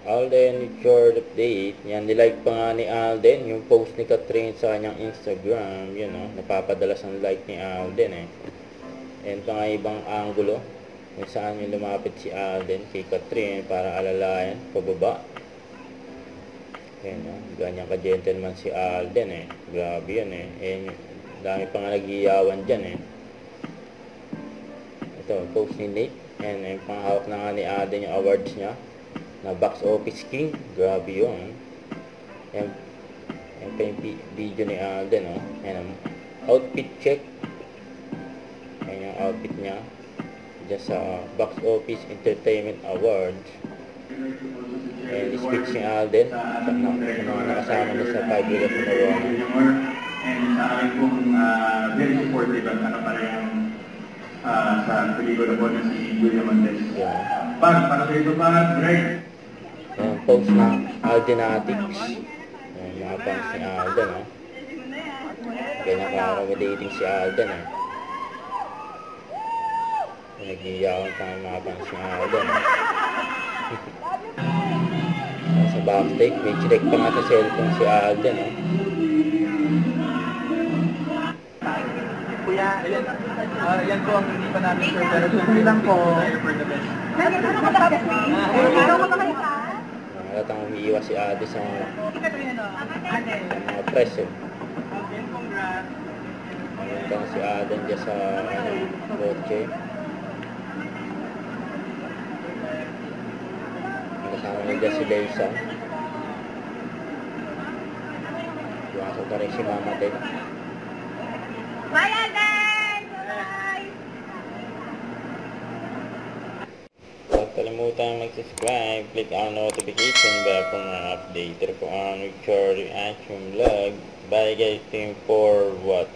Alden, short update. Yan, nilike pa nga ni Alden yung post ni Catherine sa kanyang Instagram. Yun, no? Napapadalas ang like ni Alden, eh. And pa nga ibang angulo kung saan yung lumapit si Alden kay Catherine para alalayan, pababa. Yan, no? Ganyan ka-gentleman si Alden, eh. Grabe yun, eh. And dami pa nga nag-iyawan dyan, eh. Ito, post ni Nate. And yung panghawak na nga ni Alden yung awards niya na box office king. Grabe yun. Yan pa yung video ni Alden, oh. Yan, outfit check. Yan yung outfit niya dyan sa box office entertainment awards. And speech ni Alden sa mga nakasama niya sa 5 Years in a Row. And sa akin pong very supportive at nakaparehang sa pelikula po na si William Montes. Para sa ito pa, Greg. Ayan, post ng Aldenatics. Ayan, mga fans ni Alden, oh. Kaya nakaka-accommodating si Alden, eh. Nag-iyawan pa ng mga fans ni Alden, oh. Sa backstage, may check pa nga sa cellphone si Alden, oh. Kuya, yan po ang hindi pa namin sure, pero siyempre lang po. Halatang umiiwas si Ate sa mga press, eh. Hanggang si Aden dyan sa kotse. Kasama niya dyan si Leisa. Iwasok na rin si Mama din. Bye, Alden! Bye! Huwag kalimutan mag-subscribe, click ang notification bell kung updated po ang Richard Reaction Vlog. Bye guys, team for what?